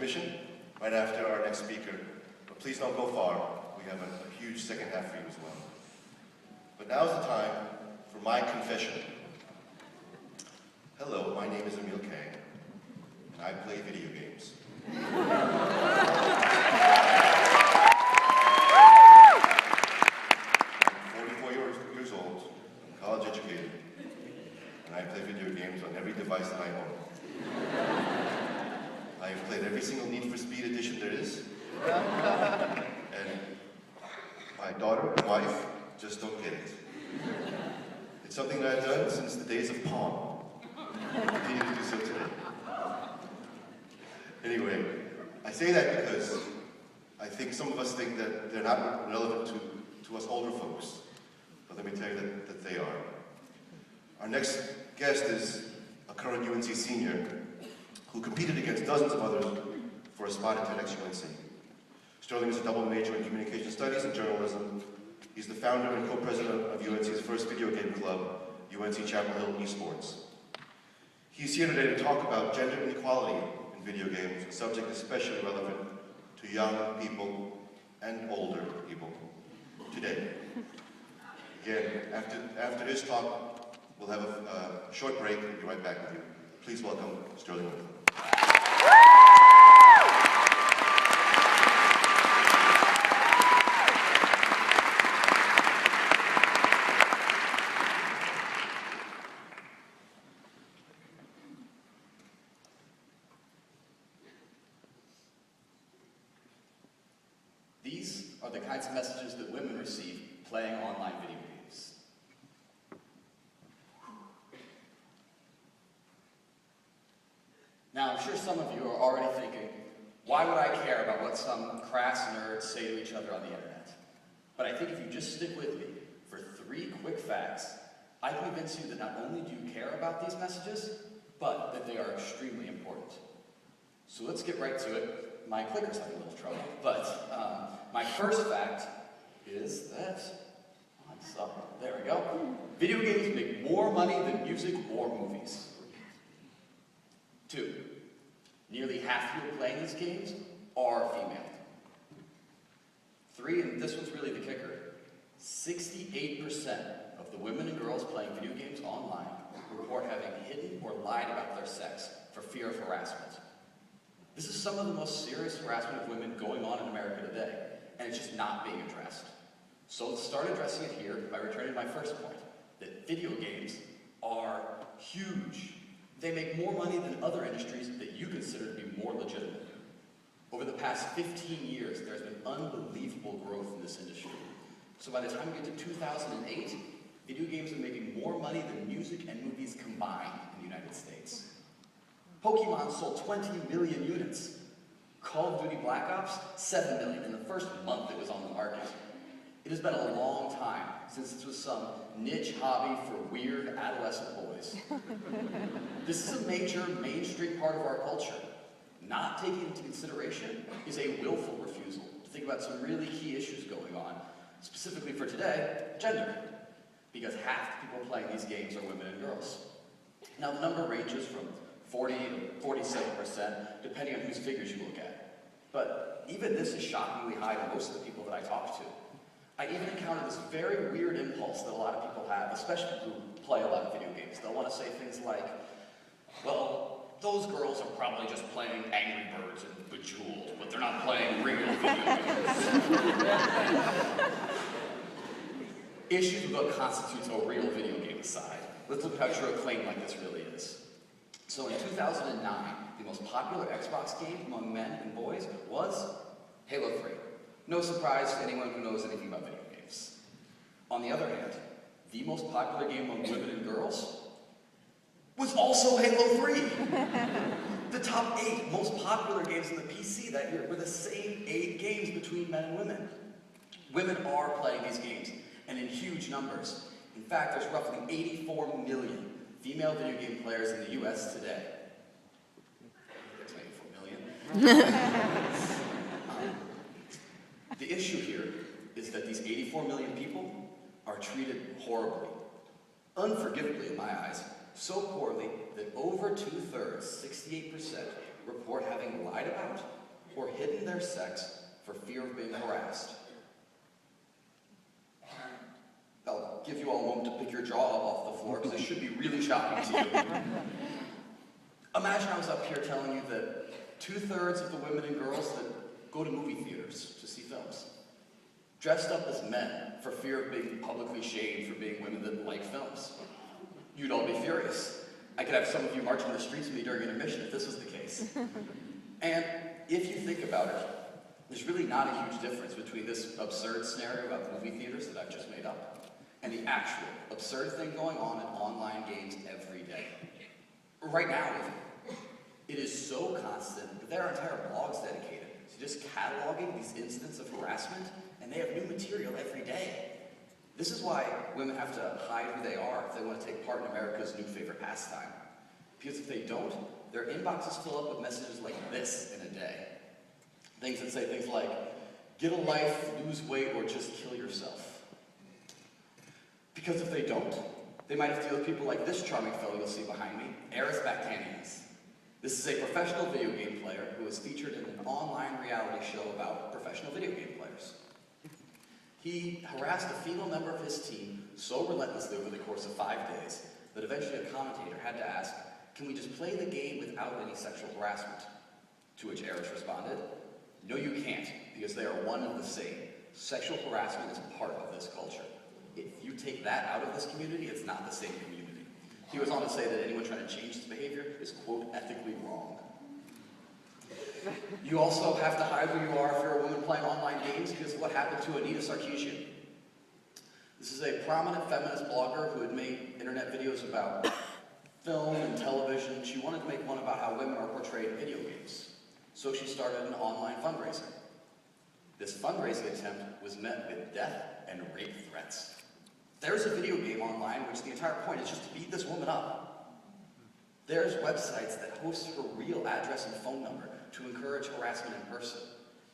intermission right after our next speaker. But please don't go far. We have a huge second half for you as well. But now's the time for my confession. Hello, my name is Emil Kang, and I play video games. I'm 44 years old, I'm college educated, and I play video games on every device that I own. I have played every single Need for Speed edition there is, and my daughter and wife just don't get it. It's something that I've done since the days of Pong. I continue to do so today. Anyway, I say that because I think some of us think that they're not relevant to us older folks. But let me tell you that they are. Our next guest is a current UNC senior who competed against dozens of others for a spot at TEDxUNC. Stirling is a double major in communication studies and journalism. He's the founder and co-president of UNC's first video game club, UNC Chapel Hill Esports. He's here today to talk about gender inequality in video games, a subject especially relevant to young people and older people today. Again, after his talk, we'll have a short break and be right back with you. Please welcome Stirling. These are the kinds of messages that women receive playing online video games. Now, I'm sure some of you are already thinking, why would I care about what some crass nerds say to each other on the internet? But I think if you just stick with me for 3 quick facts, I convince you that not only do you care about these messages, but that they are extremely important. So let's get right to it. My clicker's having a little trouble, but my first fact is that, there we go. Video games make more money than music or movies. 2, nearly half the people playing these games are female. 3, and this one's really the kicker, 68% of the women and girls playing video games online report having hidden or lied about their sex for fear of harassment. This is some of the most serious harassment of women going on in America today, and it's just not being addressed. So let's start addressing it here by returning to my first point, that video games are huge. They make more money than other industries that you consider to be more legitimate. Over the past 15 years, there's been unbelievable growth in this industry. So by the time we get to 2008, video games are making more money than music and movies combined in the United States. Pokemon sold 20 million units. Call of Duty Black Ops, 7 million in the first month it was on the market. It has been a long time since this was some niche hobby for weird adolescent boys. This is a major mainstream part of our culture. Not taken into consideration is a willful refusal to think about some really key issues going on, specifically for today, gender. Because half the people playing these games are women and girls. Now the number ranges from 40 to 47%, depending on whose figures you look at. But even this is shockingly high to most of the people that I talk to. I even encounter this very weird impulse that a lot of people have, especially people who play a lot of video games. They'll want to say things like, well, those girls are probably just playing Angry Birds and Bejeweled, but they're not playing real video games. Issues with what constitutes a real video game aside, let's look at how true a claim like this really is. So in 2009, the most popular Xbox game among men and boys was Halo 3. No surprise to anyone who knows anything about video games. On the other hand, the most popular game among women and girls was also Halo 3. The top 8 most popular games in the PC that year were the same 8 games between men and women. Women are playing these games, and in huge numbers. In fact, there's roughly 84 million female video game players in the US today. There's 84 million. The issue here is that these 84 million people are treated horribly, unforgivably in my eyes, so poorly that over 2/3, 68%, report having having lied about or hidden their sex for fear of being harassed. I'll give you all a moment to pick your jaw up off the floor, because this should be really shocking to you. Imagine I was up here telling you that 2/3 of the women and girls that go to movie theaters to see films dressed up as men for fear of being publicly shamed for being women that like films. You'd all be furious. I could have some of you marching the streets with me during intermission if this was the case. And if you think about it, there's really not a huge difference between this absurd scenario about movie theaters that I've just made up and the actual absurd thing going on in online games every day. Right now, even. It is so constant that there are entire blogs dedicated to just cataloging these incidents of harassment, and they have new material every day. This is why women have to hide who they are if they want to take part in America's new favorite pastime. Because if they don't, their inboxes fill up with messages like this in a day. Things that say things like, get a life, lose weight, or just kill yourself. Because if they don't, they might have to deal with people like this charming fellow you'll see behind me, Eris Bactanians. This is a professional video game player who was featured in an online reality show about professional video game players. He harassed a female member of his team so relentlessly over the course of 5 days that eventually a commentator had to ask, can we just play the game without any sexual harassment? To which Eris responded, no you can't, because they are one and the same. Sexual harassment is part of this culture. If you take that out of this community, it's not the same community. He was on to say that anyone trying to change this behavior is, quote, ethically wrong. You also have to hide who you are if you're a woman playing online games, because of what happened to Anita Sarkeesian. This is a prominent feminist blogger who had made internet videos about film and television. She wanted to make one about how women are portrayed in video games. So she started an online fundraiser. This fundraising attempt was met with death and rape threats. There's a video game online which the entire point is just to beat this woman up. There's websites that host her real address and phone number to encourage harassment in person.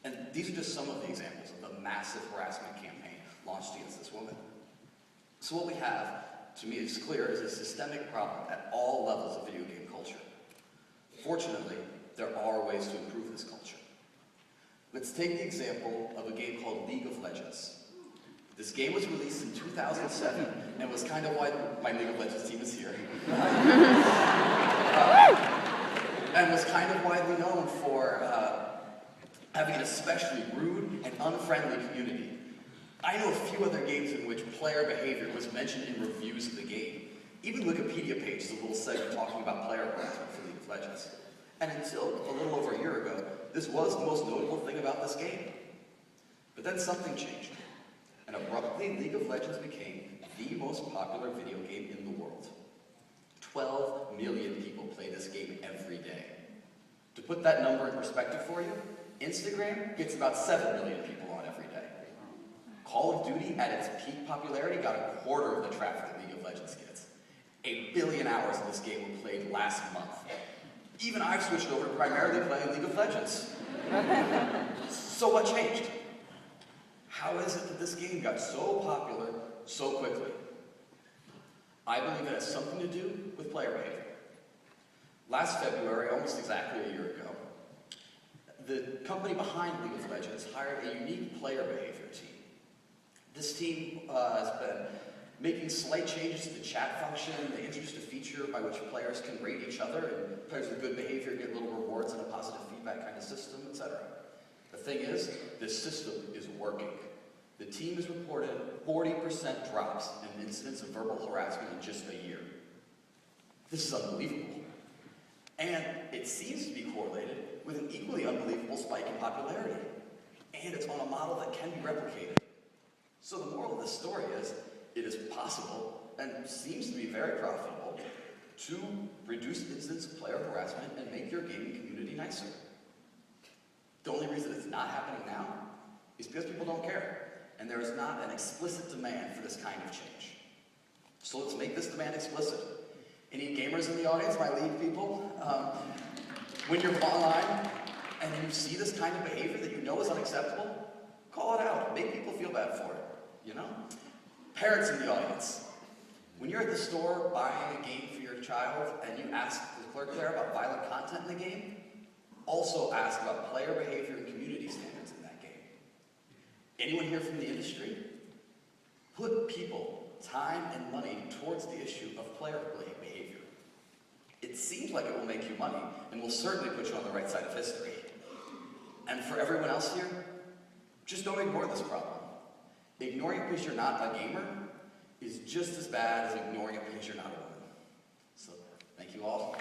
And these are just some of the examples of the massive harassment campaign launched against this woman. So what we have, to me it's clear, is a systemic problem at all levels of video game culture. Fortunately, there are ways to improve this culture. Let's take the example of a game called League of Legends. This game was released in 2007 and was kind of why my League of Legends team is here. And was kind of widely known for having an especially rude and unfriendly community. I know a few other games in which player behavior was mentioned in reviews of the game. Even Wikipedia page is a little segment talking about player harassment for League of Legends. And until a little over a year ago, this was the most notable thing about this game. But then something changed. And abruptly, League of Legends became the most popular video game in the world. 12 million people play this game every day. To put that number in perspective for you, Instagram gets about 7 million people on every day. Call of Duty, at its peak popularity, got a quarter of the traffic that League of Legends gets. 8 billion hours of this game were played last month. Even I've switched over to primarily playing League of Legends. So what changed? How is it that this game got so popular so quickly? I believe it has something to do with player behavior. Last February, almost exactly a year ago, the company behind League of Legends hired a unique player behavior team. This team has been making slight changes to the chat function. They introduced a feature by which players can rate each other, and players with good behavior get little rewards and a positive feedback kind of system, etc. The thing is, this system is working. The team has reported 40% drops in incidents of verbal harassment in just a year. This is unbelievable. And it seems to be correlated with an equally unbelievable spike in popularity. And it's on a model that can be replicated. So the moral of this story is, it is possible, and seems to be very profitable, to reduce incidents of player harassment and make your gaming community nicer. The only reason it's not happening now is because people don't care. And there is not an explicit demand for this kind of change. So let's make this demand explicit. Any gamers in the audience, my league people? When you're online and you see this kind of behavior that you know is unacceptable, call it out. Make people feel bad for it, you know? Parents in the audience, when you're at the store buying a game for your child and you ask the clerk there about violent content in the game, also ask about player behavior and community standards in that game. Anyone here from the industry? Put people, time, and money towards the issue of player behavior. It seems like it will make you money, and will certainly put you on the right side of history. And for everyone else here, just don't ignore this problem. Ignoring it because you're not a gamer is just as bad as ignoring it because you're not a woman. So, thank you all.